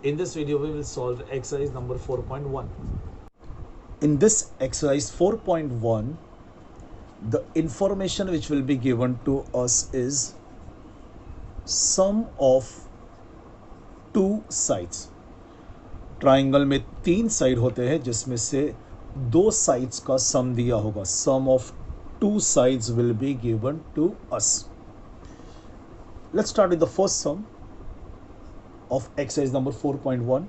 In this video, we will solve exercise number 4.1. In this exercise 4.1, the information which will be given to us is sum of two sides. Triangle में 3 side होते हैं जिसमें से 2 sides का सम दिया होगा. सम of 2 sides will be given to us. Let's start with the first sum of exercise number 4.1.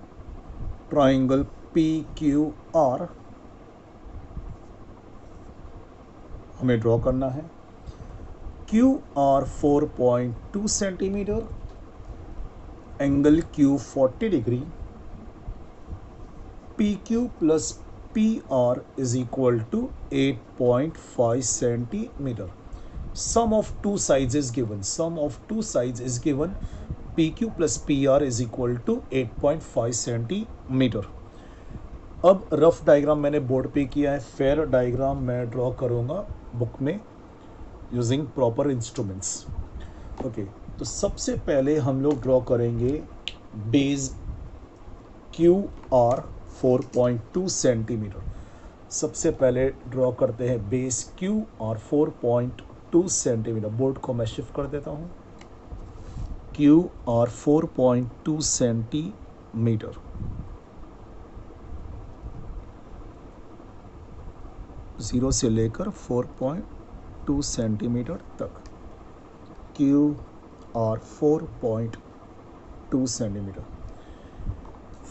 Triangle PQR हमें draw करना है. QR 4.2 centimetre, angle Q 40 degree, PQ plus PR is equal to 8.5 centimeter. Sum of two sides is given. Sum of two sides is given. PQ plus PR is equal to 8.5 centimeter. अब rough diagram मैंने board पे किया है. Fair diagram मैं draw करूँगा book में using proper instruments. Okay, तो सबसे पहले हम लोग ड्रॉ करेंगे बेस QR 4.2 सेंटीमीटर. सबसे पहले ड्रॉ करते हैं बेस QR 4.2 सेंटीमीटर. बोर्ड को मैं शिफ्ट कर देता हूँ. QR 4.2 centimetre. ज़ीरो से लेकर 4.2 सेंटीमीटर तक. QR 4.2 centimetre.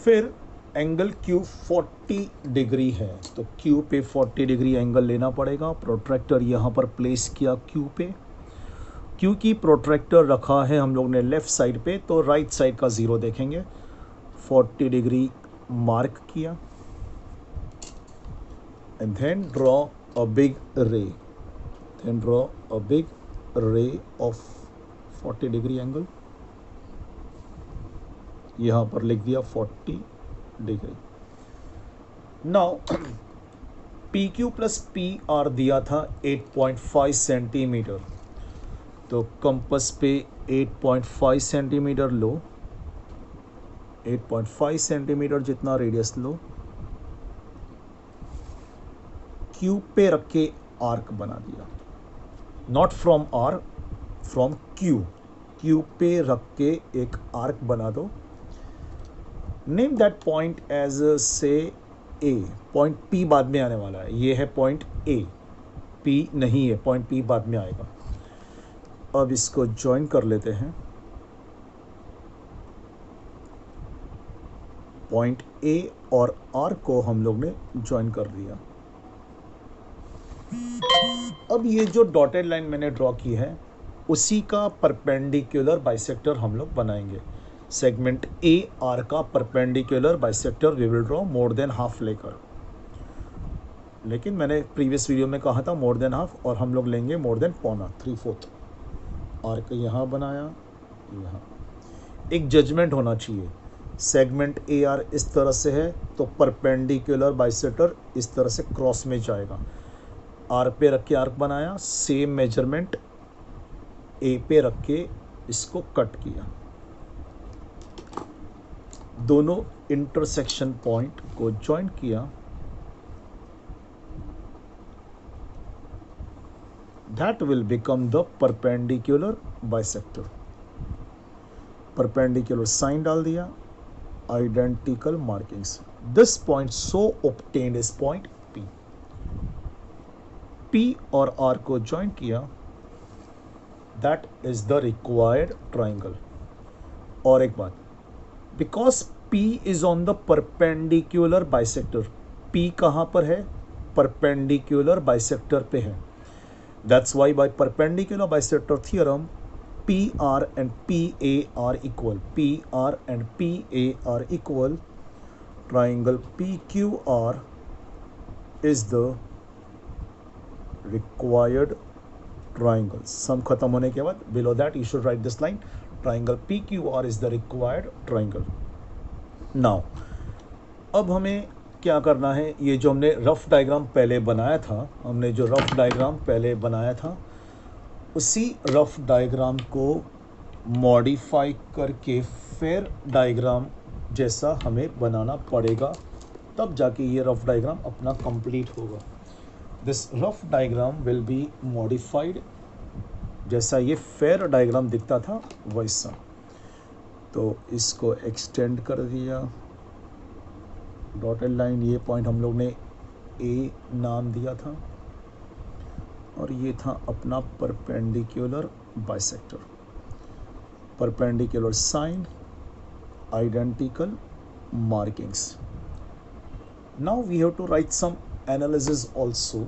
फिर एंगल Q 40 डिग्री है तो Q पे 40 डिग्री एंगल लेना पड़ेगा. प्रोट्रैक्टर यहाँ पर प्लेस किया Q पे. क्योंकि प्रोट्रैक्टर रखा है हम लोग ने लेफ़्ट साइड पे तो राइट साइड का ज़ीरो देखेंगे. 40 डिग्री मार्क किया and then draw a big ray. Then draw a big ray of 40 degree angle. यहाँ पर लिख दिया 40 degree. Now PQ plus PR दिया था 8.5 सेंटीमीटर. तो कंपस पे 8.5 सेंटीमीटर लो. 8.5 सेंटीमीटर जितना रेडियस लो. Q पे रख के आर्क बना दिया. Not from R, from Q. Q पे रख के एक आर्क बना दो. नेम दैट पॉइंट एज से A. पॉइंट P बाद में आने वाला है. ये है पॉइंट A. P नहीं है, पॉइंट P बाद में आएगा. अब इसको ज्वाइन कर लेते हैं. पॉइंट A और R को हम लोग ने ज्वाइन कर दिया. अब ये जो डॉटेड लाइन मैंने ड्रॉ की है उसी का परपेंडिकुलर बाइसेक्टर हम लोग बनाएंगे. सेगमेंट AR का perpendicular bisector we will draw more than half लेकर. लेकिन मैंने प्रीवियस वीडियो में कहा था मोर देन हाफ और हम लोग लेंगे मोर देन पौना 3/4. आर्क यहाँ बनाया. यहाँ एक जजमेंट होना चाहिए. सेगमेंट AR इस तरह से है तो परपेंडिकुलर बाइसेक्टर इस तरह से क्रॉस में जाएगा. आर पे रख के आर्क बनाया. सेम मेजरमेंट ए पे रख के इसको कट किया. दोनों इंटरसेक्शन पॉइंट को ज्वाइन किया. That will become the perpendicular bisector. Perpendicular sign डाल दिया. Identical markings. This point so obtained is point P और R को ज्वाइन किया. That is the required triangle. और एक बात, because P is on the perpendicular bisector. P कहाँ पर है? परपेंडिकुलर बाइसेक्टर पे है. That's why by perpendicular bisector theorem PR and PA are equal. PR and PA are equal. Triangle PQR is the required triangle. सम खत्म होने के बाद below that you should write this line. Triangle PQR is the required triangle. Now अब हमें क्या करना है? ये जो हमने रफ डायग्राम पहले बनाया था उसी रफ डायग्राम को मॉडिफाई करके फेयर डायग्राम जैसा हमें बनाना पड़ेगा, तब जाके ये रफ डायग्राम अपना कंप्लीट होगा। This rough diagram will be modified, जैसा ये फेयर डायग्राम दिखता था वैसा। तो इसको एक्सटेंड कर दिया, डॉटेड लाइन, ये पॉइंट हम लोग ने ए नाम दिया था, और ये था अपना perpendicular bisector. Perpendicular sign, identical markings. Now we have to write some analysis also.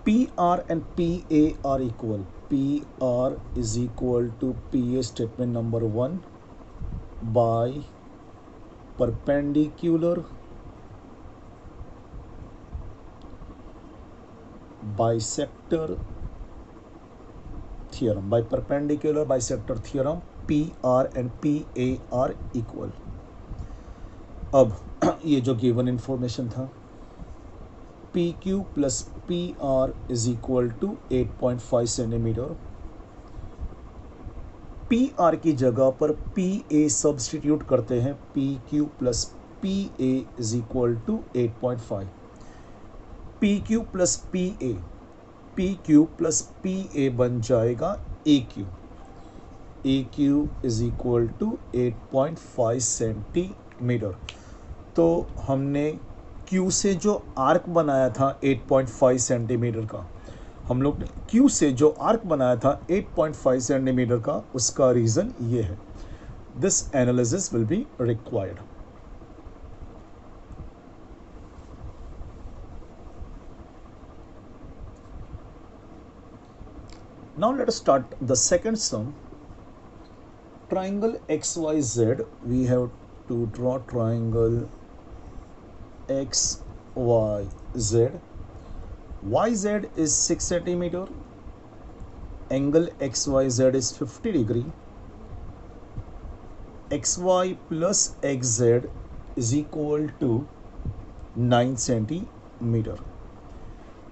PR and PA are equal. PR is equal to PA statement number 1 by perpendicular bisector theorem. By perpendicular bisector theorem, PR and PA are equal. अब ये जो given information था, PQ plus PR is equal to 8.5 centimetre. PR की जगह पर PA substitute करते हैं, PQ plus PA is equal to 8.5। PQ plus PA, PQ plus PA बन जाएगा AQ। AQ is equal to 8.5 centimetre. तो हमने Q से जो आर्क बनाया था 8.5 सेंटीमीटर का, हम लोग ने Q से जो आर्क बनाया था 8.5 सेंटीमीटर का, उसका रीज़न ये है। This analysis will be required. Now let us start the second sum. Triangle XYZ, we have to draw triangle XYZ. YZ is 6 centimeter. Angle XYZ is 50 degree. XY plus XZ is equal to 9 centimeter.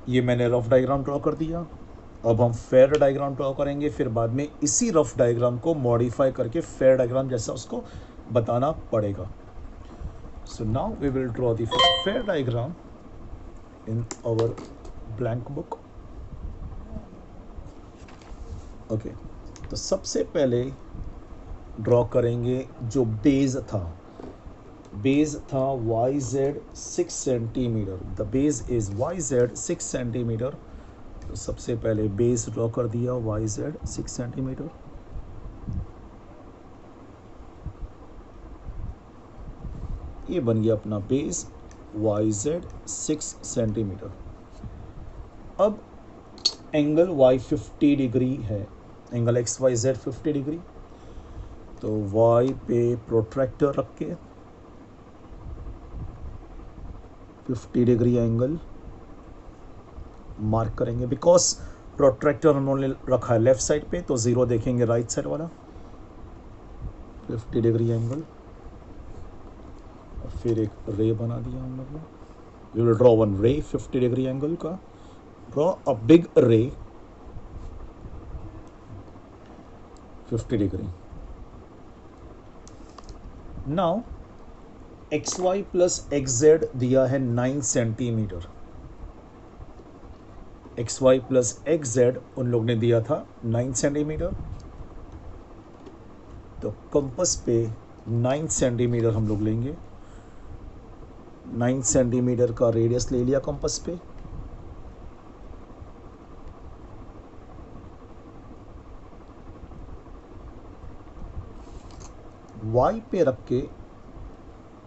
ये मैंने rough diagram draw कर दिया। अब हम fair diagram draw करेंगे, फिर बाद में इसी रफ डायग्राम को मॉडिफाई करके फेयर डायग्राम जैसा उसको बताना पड़ेगा। So now we will draw the fair diagram in our blank book. Okay, तो सबसे पहले ड्रॉ करेंगे जो बेस था। बेस था YZ 6 centimetre. The base is YZ 6 centimetre. तो सबसे पहले बेस ड्रॉ कर दिया YZ 6 सेंटीमीटर। ये बन गया अपना बेस YZ 6 सेंटीमीटर। अब एंगल Y 50 डिग्री है, एंगल XYZ 50 डिग्री। तो Y पे प्रोट्रैक्टर रख के 50 डिग्री एंगल मार्क करेंगे। बिकॉज प्रोट्रैक्टर उन्होंने रखा है लेफ्ट साइड पे, तो 0 देखेंगे राइट साइड वाला। 50 डिग्री एंगल, और फिर एक रे बना दिया हम लोग ने। वी विल ड्रॉ वन रे 50 डिग्री एंगल का। ड्रॉ अ बिग रे 50 degree. Now XY plus XZ दिया है 9 सेंटीमीटर। XY प्लस XZ उन लोग ने दिया था 9 सेंटीमीटर। तो कंपास पे 9 सेंटीमीटर हम लोग लेंगे। 9 सेंटीमीटर का रेडियस ले लिया कंपास पे। Y पे रख के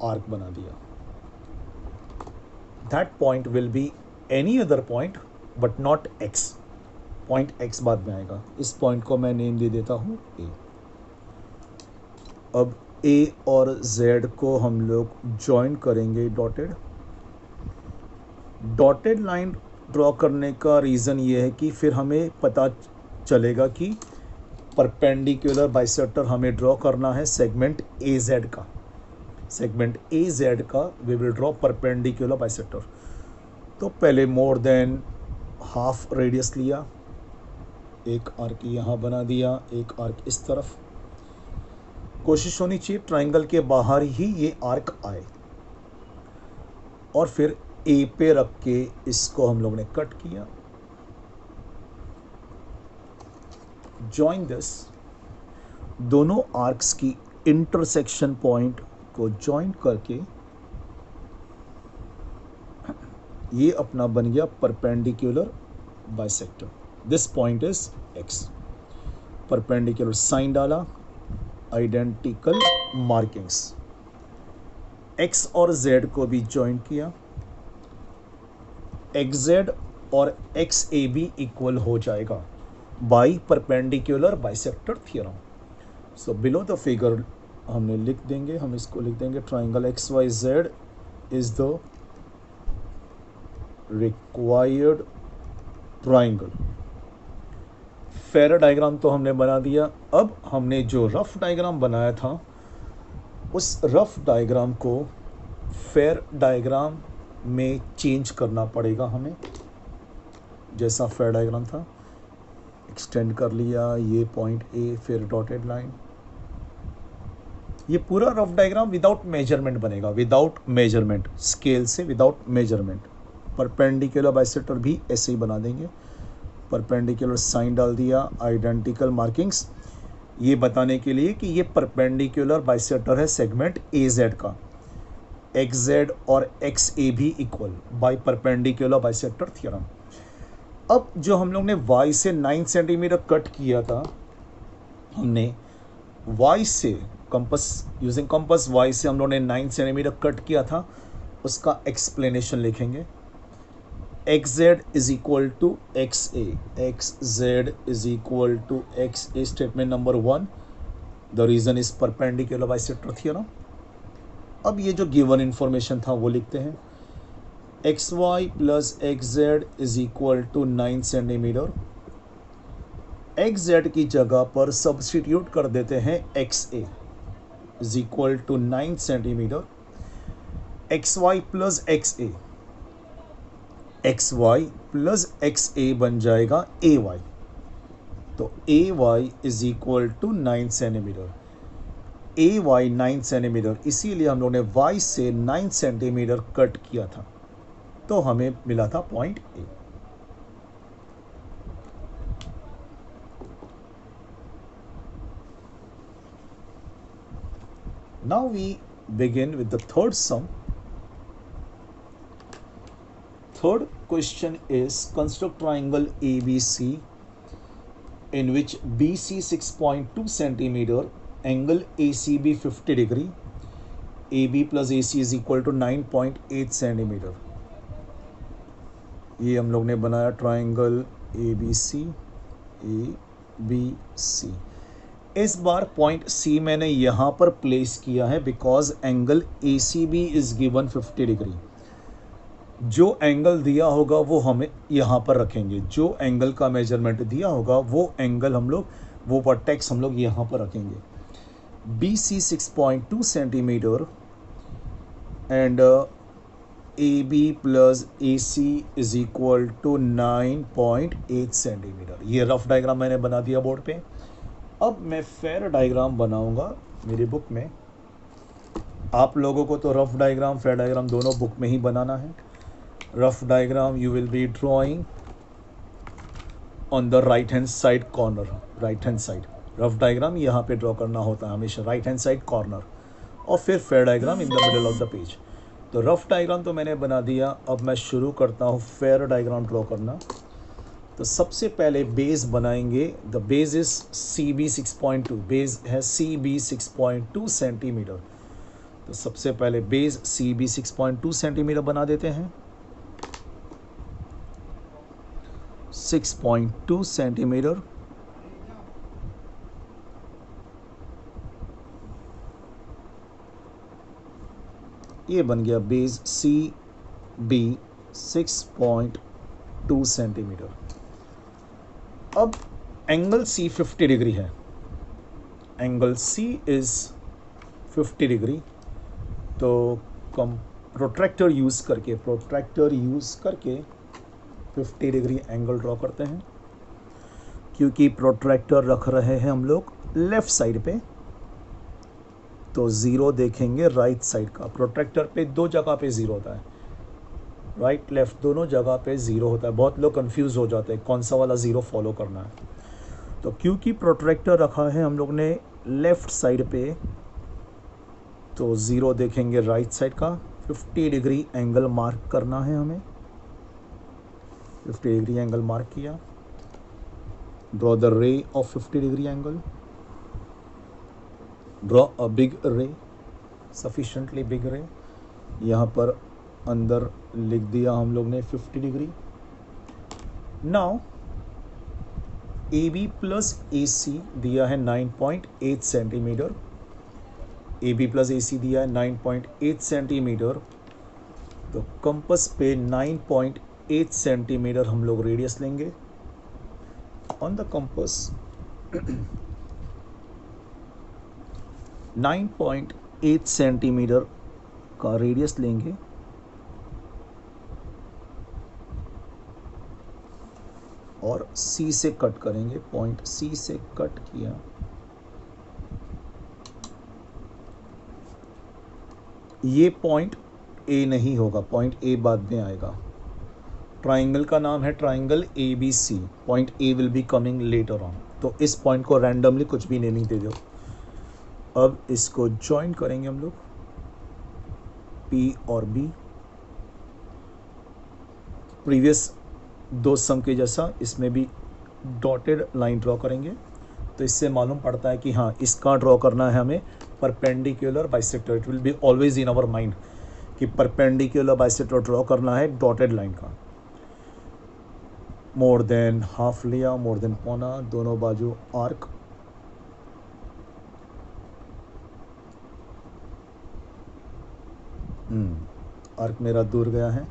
आर्क बना दिया। That point will be any other point but not X। Point X बाद में आएगा। इस पॉइंट को मैं नेम दे देता हूँ A। अब A और Z को हम लोग ज्वाइन करेंगे डॉटेड। डॉटेड लाइन ड्रॉ करने का रीज़न ये है कि फिर हमें पता चलेगा कि परपेंडिकुलर बाइसेक्टर हमें ड्रॉ करना है सेगमेंट AZ का। सेगमेंट AZ का we will draw perpendicular bisector. तो पहले मोर देन हाफ रेडियस लिया, एक आर्क यहाँ बना दिया, एक आर्क इस तरफ। कोशिश होनी चाहिए ट्राइंगल के बाहर ही ये आर्क आए, और फिर ए पे रख के इसको हम लोग ने कट किया। जॉइन दिस, दोनों आर्क्स की इंटरसेक्शन पॉइंट को जॉइन करके ये अपना बन गया perpendicular bisector. This point is X. Perpendicular sign डाला, आइडेंटिकल मार्किंग्स, एक्स और जेड को भी जॉइन किया। एक्स जेड और एक्स ए भी इक्वल हो जाएगा by perpendicular bisector theorem. So below the figure हमने लिख देंगे, हम इसको लिख देंगे triangle X Y Z is the required triangle. Fair diagram तो हमने बना दिया। अब हमने जो रफ डायग्राम बनाया था उस रफ डायग्राम को फेयर डायग्राम में चेंज करना पड़ेगा हमें। जैसा फेयर डायग्राम था, एक्सटेंड कर लिया, ये पॉइंट ए, फिर डॉटेड लाइन। ये पूरा रफ डायग्राम विदाउट मेजरमेंट बनेगा, विदाउट मेजरमेंट, स्केल से विदाउट मेजरमेंट। परपेंडिकुलर बाइसेक्टर भी ऐसे ही बना देंगे। परपेंडिकुलर साइन डाल दिया, आइडेंटिकल मार्किंग्स, ये बताने के लिए कि ये परपेंडिकुलर बाइसेक्टर है सेगमेंट ए जेड का। एक्स जेड और एक्स ए भी equal bye perpendicular bisector theorem. अब जो हम लोग ने y से 9 सेंटीमीटर कट किया था, हमने y से कंपास, यूजिंग कंपास y से हम लोग ने 9 सेंटीमीटर कट किया था, उसका एक्सप्लेनेशन लिखेंगे। X Z is equal to X A, X Z is equal to X A, statement number 1। The reason is perpendicular bisector theorem. अब ये जो गिवन इंफॉर्मेशन था वो लिखते हैं। X Y plus X Z is equal to 9 centimetre. X Z की जगह पर सब्स्टिट्यूट कर देते हैं X A is equal to 9 centimetre. X Y plus X A, X Y plus X A बन जाएगा ए वाई। तो A Y is equal to 9 centimetre. A Y 9 centimetre, इसीलिए हम लोग ने वाई से 9 सेंटीमीटर कट किया था, तो हमें मिला था point A. Now we begin with the third sum. Third question is construct triangle ABC in which BC 6.2 centimeter, angle ACB 50 degree, AB plus AC is equal to 9.8 centimeter। ये हम लोग ने बनाया ट्राइंगल ABC, ABC। इस बार point C मैंने यहाँ पर place किया है because angle ACB is given 50 degree. जो एंगल दिया होगा वो हमें यहाँ पर रखेंगे, जो एंगल का मेजरमेंट दिया होगा वो एंगल हम लोग, वो वर्टेक्स हम लोग यहाँ पर रखेंगे। BC 6.2 centimetre and AB plus AC is equal to 9.8 centimetre. ये रफ डायग्राम मैंने बना दिया बोर्ड पे। अब मैं फेयर डायग्राम बनाऊंगा मेरी बुक में। आप लोगों को तो रफ डायग्राम फेयर डायग्राम दोनों बुक में ही बनाना है। Rough diagram you will be drawing on the right hand side corner, right hand side। Rough diagram यहाँ पे ड्रॉ करना होता है हमेशा राइट हैंड साइड कॉर्नर, और फिर fair diagram in the middle of the page. तो रफ डायग्राम तो मैंने बना दिया, अब मैं शुरू करता हूँ फेयर डायग्राम ड्रॉ करना। तो सबसे पहले बेस बनाएंगे। The base is CB 6.2, base है CB 6.2 सेंटीमीटर। तो सबसे पहले बेस CB 6.2 सेंटीमीटर बना देते हैं। 6.2 सेंटीमीटर। ये बन गया बेस CB 6.2 सेंटीमीटर। अब एंगल C 50 डिग्री है, एंगल C इज 50 डिग्री। तो प्रोट्रैक्टर यूज करके 50 डिग्री एंगल ड्रॉ करते हैं। क्योंकि प्रोट्रैक्टर रख रहे हैं हम लोग लेफ़्ट साइड पे, तो ज़ीरो देखेंगे राइट साइड का। प्रोट्रैक्टर पे दो जगह पे ज़ीरो होता है, राइट लेफ़्ट दोनों जगह पे ज़ीरो होता है। बहुत लोग कंफ्यूज हो जाते हैं कौन सा वाला ज़ीरो फॉलो करना है। तो क्योंकि प्रोट्रैक्टर रखा है हम लोग ने लेफ़्ट साइड पे, तो ज़ीरो देखेंगे राइट साइड का। 50 डिग्री एंगल मार्क करना है हमें। 50 डिग्री एंगल मार्क किया। Draw the ray of 50 degree angle. Draw a big रे, सफिशेंटली बिग रे। यहाँ पर अंदर लिख दिया हम लोग ने 50 degree. Now A B plus A C दिया है 9.8 centimetre. A B plus A C दिया है 9.8 सेंटीमीटर। तो कंपस पे 9.8 सेंटीमीटर हम लोग रेडियस लेंगे ऑन द कंपस। 9.8 सेंटीमीटर का रेडियस लेंगे और सी से कट करेंगे। पॉइंट सी से कट किया। ये पॉइंट ए नहीं होगा, पॉइंट ए बाद में आएगा। ट्राइंगल का नाम है triangle A B C. Point A will be coming later on. तो इस पॉइंट को रैंडमली कुछ भी नहीं दे दो। अब इसको ज्वाइन करेंगे हम लोग, पी और बी। प्रीवियस दो सम के जैसा इसमें भी डॉटेड लाइन ड्रॉ करेंगे। तो इससे मालूम पड़ता है कि हाँ, इसका ड्रॉ करना है हमें perpendicular bisector. It will be always in our mind कि परपेंडिकुलर बाइसेक्टर ड्रॉ करना है डॉटेड लाइन का। मोर देन हाफ लिया, मोर देन पौना, दोनों बाजू आर्क। आर्क मेरा दूर गया है,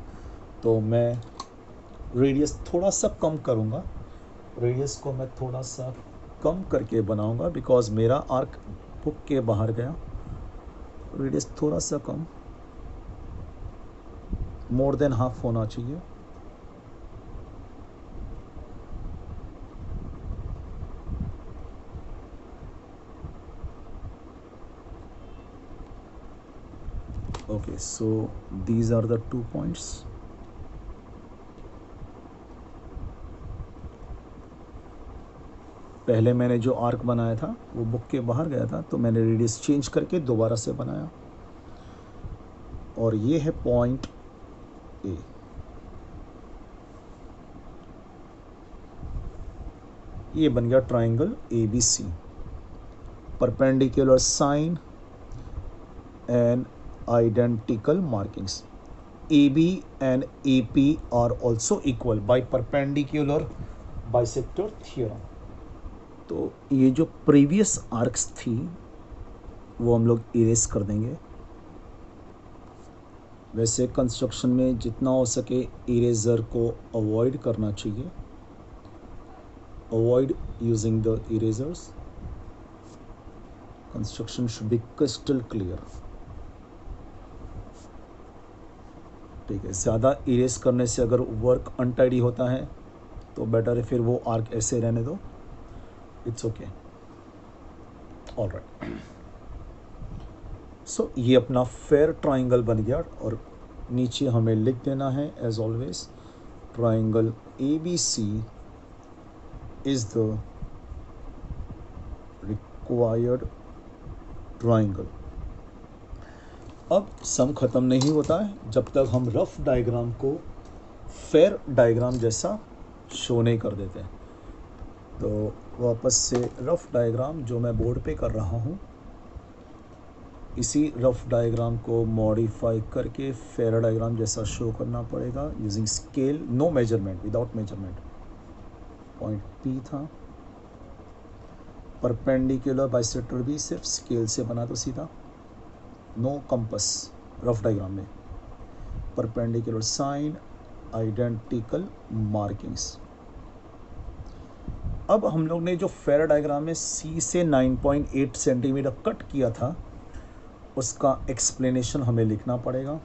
तो मैं रेडियस थोड़ा सा कम करूँगा। रेडियस को मैं थोड़ा सा कम करके बनाऊँगा बिकॉज मेरा आर्क बुक के बाहर गया। रेडियस थोड़ा सा कम, मोर देन हाफ होना चाहिए। Okay, so these are the 2 points. पहले मैंने जो आर्क बनाया था वो बुक के बाहर गया था, तो मैंने रेडियस चेंज करके दोबारा से बनाया। और ये है पॉइंट ए। ये बन गया triangle A B C. Perpendicular sign and identical markings. AB and AP are also equal by perpendicular bisector theorem. तो ये जो प्रीवियस आर्क्स थी वो हम लोग इरेज कर देंगे। वैसे कंस्ट्रक्शन में जितना हो सके इरेजर को अवॉइड करना चाहिए। Avoid using the erasers. Construction should be crystal clear. ठीक है, ज़्यादा इरेज करने से अगर वर्क अनटाइडी होता है तो बेटर है फिर वो आर्क ऐसे रहने दो। It's okay, alright. सो ये अपना फेयर ट्राइंगल बन गया और नीचे हमें लिख देना है as always triangle A B C is the required triangle. अब सम ख़त्म नहीं होता है जब तक हम रफ डायग्राम को फेयर डायग्राम जैसा शो नहीं कर देते। तो वापस से रफ डायग्राम जो मैं बोर्ड पे कर रहा हूँ, इसी रफ डायग्राम को मॉडिफाई करके फेयर डायग्राम जैसा शो करना पड़ेगा using scale, no measurement, without measurement. Point P था। परपेंडिकुलर बाइसेक्टर भी सिर्फ स्केल से बना दो सीधा, नो कंपस रफ डायग्राम में। Perpendicular sign, identical markings. अब हम लोग ने जो फेयर डायग्राम में सी से 9.8 सेंटीमीटर कट किया था उसका एक्सप्लेनेशन हमें लिखना पड़ेगा।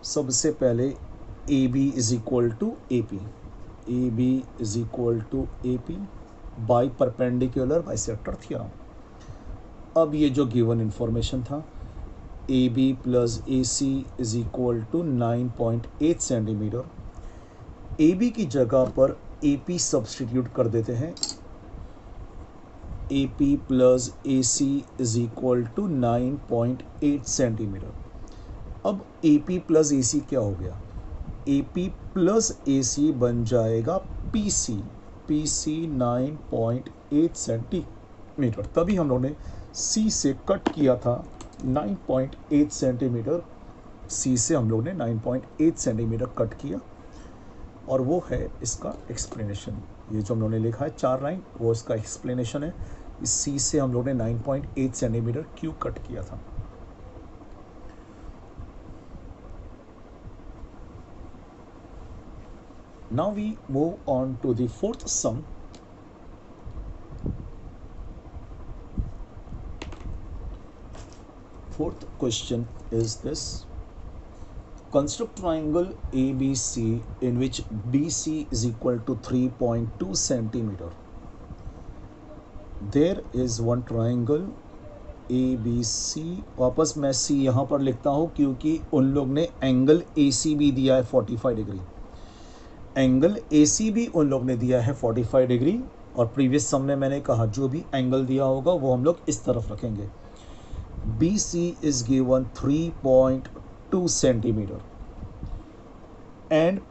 सबसे पहले A B is equal to A P. A B is equal to A P by perpendicular bisector theorem. अब ये जो गिवन इंफॉर्मेशन था, A B plus A C is equal to 9.8 centimetre, A B की जगह पर A P substitute कर देते हैं। A P plus A C is equal to 9.8 centimetre. अब A P plus A C क्या हो गया, ए पी प्लस ए सी बन जाएगा P C, P C 9.8 centimetre. तभी हम लोगों ने सी से कट किया था 9.8 सेंटीमीटर, सी से हम लोग ने 9.8 सेंटीमीटर कट किया, और वो है इसका एक्सप्लेनेशन। ये जो हम लोगों ने लिखा है 4 लाइन, वो इसका एक्सप्लेनेशन है। इस सी से हम लोग ने 9.8 सेंटीमीटर क्यों कट किया था। Now we move on to the fourth sum. Fourth question is this: construct triangle ABC in which BC is equal to 3.2 centimeter. There is one triangle ABC। वापस मैं C यहाँ पर लिखता हूँ क्योंकि उन लोग ने एंगल AC भी दिया है 45 डिग्री, एंगल AC भी उन लोग ने दिया है 45 डिग्री। और प्रीवियस सम में मैंने कहा जो भी एंगल दिया होगा वो हम लोग इस तरफ रखेंगे। BC is given 3.2 centimeter and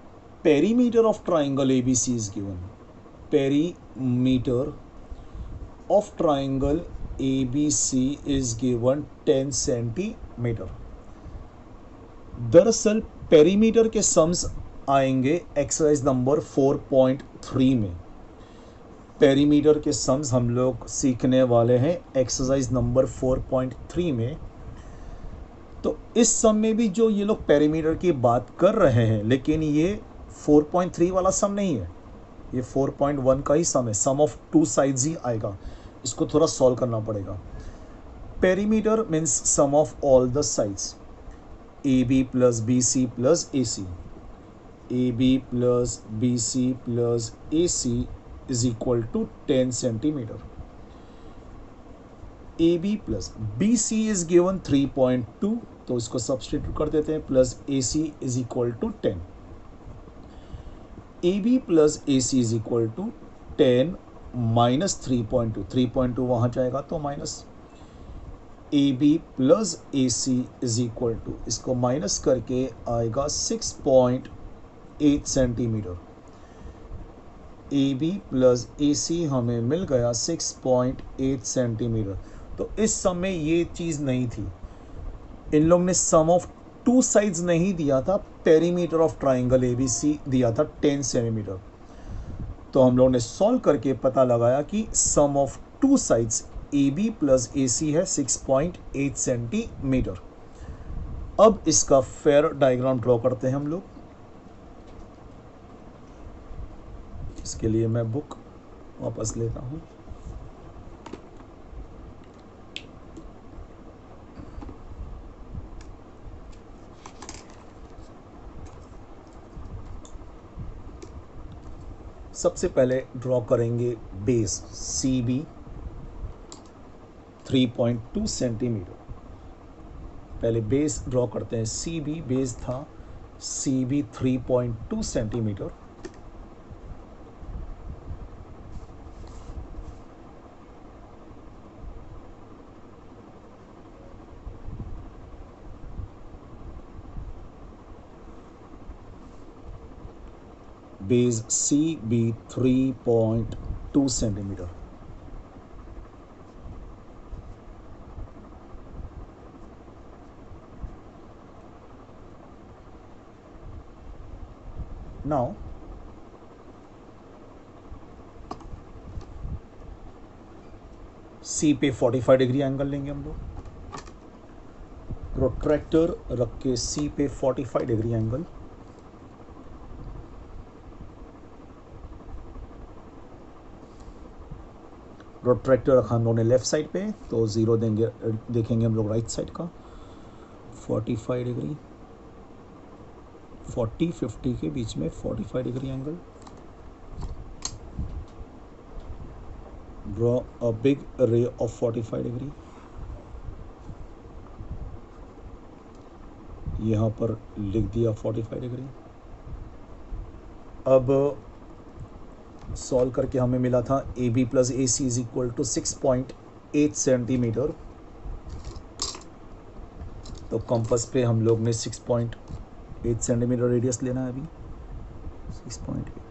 perimeter of triangle ABC is given. Perimeter of triangle ABC is given 10 centimeter. दरअसल पेरीमीटर के सम्स आएंगे एक्सरसाइज नंबर 4.3 में। पेरीमीटर के सम्स हम लोग सीखने वाले हैं एक्सरसाइज नंबर 4.3 में। तो इस सम में भी जो ये लोग पेरीमीटर की बात कर रहे हैं, लेकिन ये 4.3 वाला सम नहीं है, ये 4.1 का ही सम है। सम ऑफ 2 साइड्स ही आएगा, इसको थोड़ा सॉल्व करना पड़ेगा। Perimeter means sum of all the sides, A B plus B C plus A C, A B plus B C plus A C is equal to 10 centimetre. A B plus B C is given 3.2, तो इसको substitute कर देते हैं, plus A C is equal to 10। A B plus A C is equal to 10 minus 3.2, 3.2 वहाँ जाएगा तो minus. A B plus A C is equal to, इसको minus करके आएगा 6.8 centimetre. A B plus A C हमें मिल गया 6.8 centimetre. तो इस सम में ये चीज़ नहीं थी, इन लोग ने सम ऑफ 2 साइड्स नहीं दिया था, perimeter of triangle A B C दिया था 10 सेंटीमीटर। तो हम लोग ने सॉल्व करके पता लगाया कि sum of 2 sides A B plus A C है 6.8 सेंटीमीटर। अब इसका फेयर डायग्राम ड्रॉ करते हैं हम लोग। इसके लिए मैं बुक वापस लेता हूँ। सबसे पहले ड्रॉ करेंगे बेस सी बी 3.2 सेंटीमीटर। पहले बेस ड्रॉ करते हैं। सी बी बेस था, C B 3.2 centimetre. Base C B 3.2 centimetre. Now C पे 45 डिग्री एंगल लेंगे हम लोग। प्रोट्रैक्टर रख के सी पे 45 डिग्री एंगल। प्रोट्रैक्टर रखा हम लोगों ने लेफ्ट साइड पे, तो 0 देंगे, देखेंगे हम लोग राइट साइड का 45 डिग्री, 40-50 के बीच में 45 degree angle. draw a big ray of 45 degree. यहाँ पर लिख दिया 45 डिग्री। अब सॉल्व करके हमें मिला था A B plus A C is equal to 6.8 centimetre. तो कंपास पे हम लोग ने 6.8 सेंटीमीटर रेडियस लेना है अभी। 6.8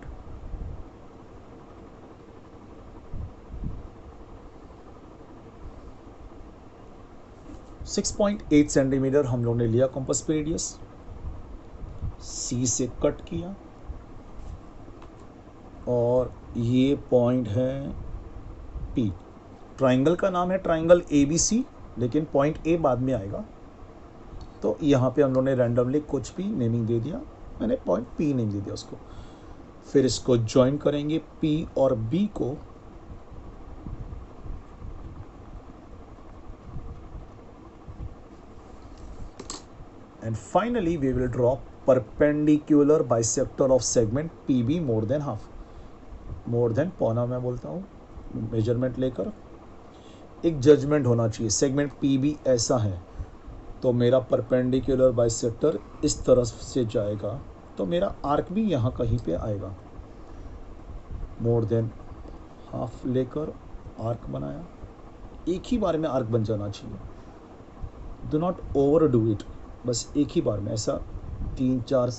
6.8 सेंटीमीटर हम लोग ने लिया कंपास पे रेडियस। सी से कट किया और ये पॉइंट है पी। ट्राइंगल का नाम है ट्राइंगल ए बी सी, लेकिन पॉइंट ए बाद में आएगा। तो यहाँ पे हम लोगों ने रैंडमली कुछ भी नेमिंग दे दिया। मैंने पॉइंट पी नेम दे दिया उसको। फिर इसको ज्वाइन करेंगे पी और बी को। And finally we will draw perpendicular bisector of segment PB more than half, more than पौना मैं बोलता हूँ मेजरमेंट लेकर। एक जजमेंट होना चाहिए, सेगमेंट PB ऐसा है तो मेरा परपेंडिकुलर बाइसेक्टर इस तरफ से जाएगा, तो मेरा आर्क भी यहाँ कहीं पे आएगा। मोर देन हाफ लेकर आर्क बनाया। एक ही बार में आर्क बन जाना चाहिए, do not over do it. बस एक ही बार में, ऐसा 3-4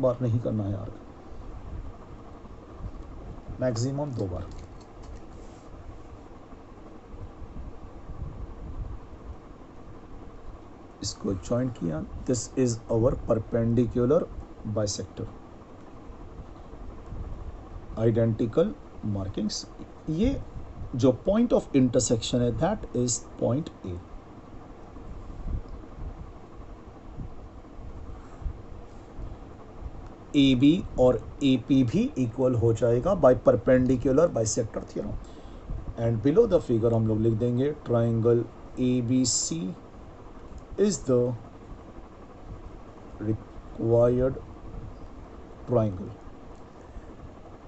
बार नहीं करना है आर्क, मैक्सिमम 2 बार। इसको ज्वाइन किया। This is our perpendicular bisector. Identical markings. ये जो पॉइंट ऑफ इंटरसेक्शन है that is point A. A B और ए पी भी इक्वल हो जाएगा by perpendicular bisector theorem. And below the figure हम लोग लिख देंगे triangle A B C is the required triangle.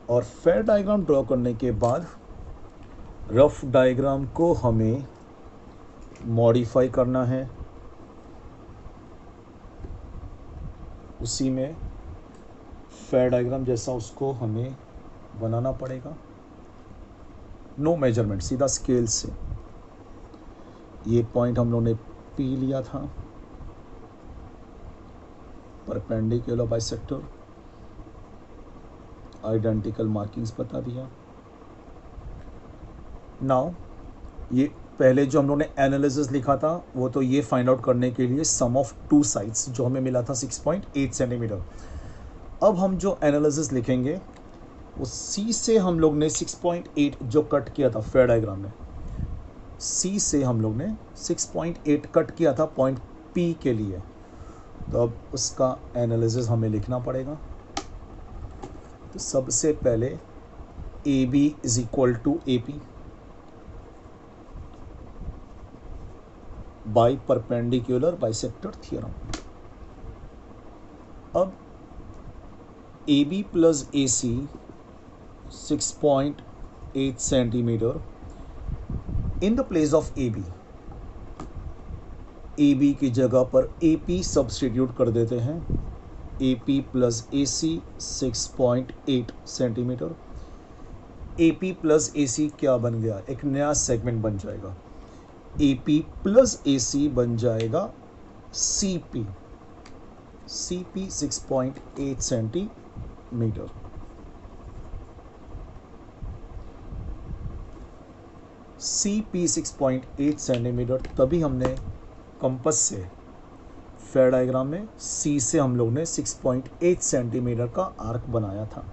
और फेयर डायग्राम ड्रॉ करने के बाद रफ डायग्राम को हमें मॉडिफाई करना है। उसी में फेयर डायग्राम जैसा उसको हमें बनाना पड़ेगा। नो मेजरमेंट, सीधा स्केल से। ये पॉइंट हम लोग ने पी लिया था, परपेंडिकुलर बाइसेक्टर। आइडेंटिकल मार्किंग्स बता दिया। नाउ ये पहले जो हम लोग ने एनालिसिस लिखा था वो तो ये फाइंड आउट करने के लिए सम ऑफ टू साइड्स जो हमें मिला था 6.8 सेंटीमीटर। अब हम जो एनालिसिस लिखेंगे वो सी से हम लोग ने 6.8 जो कट किया था फेयर डायग्राम में, सी से हम लोग ने 6.8 कट किया था पॉइंट पी के लिए। तो अब उसका एनालिसिस हमें लिखना पड़ेगा। तो सबसे पहले A B is equal to A P by perpendicular bisector theorem. अब A B plus A C 6.8 centimetre in the place of A B की जगह पर ए पी सब्सटीट्यूट कर देते हैं। A P plus A C 6.8 centimetre. A P plus A C क्या बन गया, एक नया सेगमेंट बन जाएगा। ए पी प्लस ए सी बन जाएगा C P. C P 6.8 centimetre. C P 6.8 centimetre. तभी हमने कंपास से फेयर डायग्राम में सी से हम लोग ने 6.8 सेंटीमीटर का आर्क बनाया था।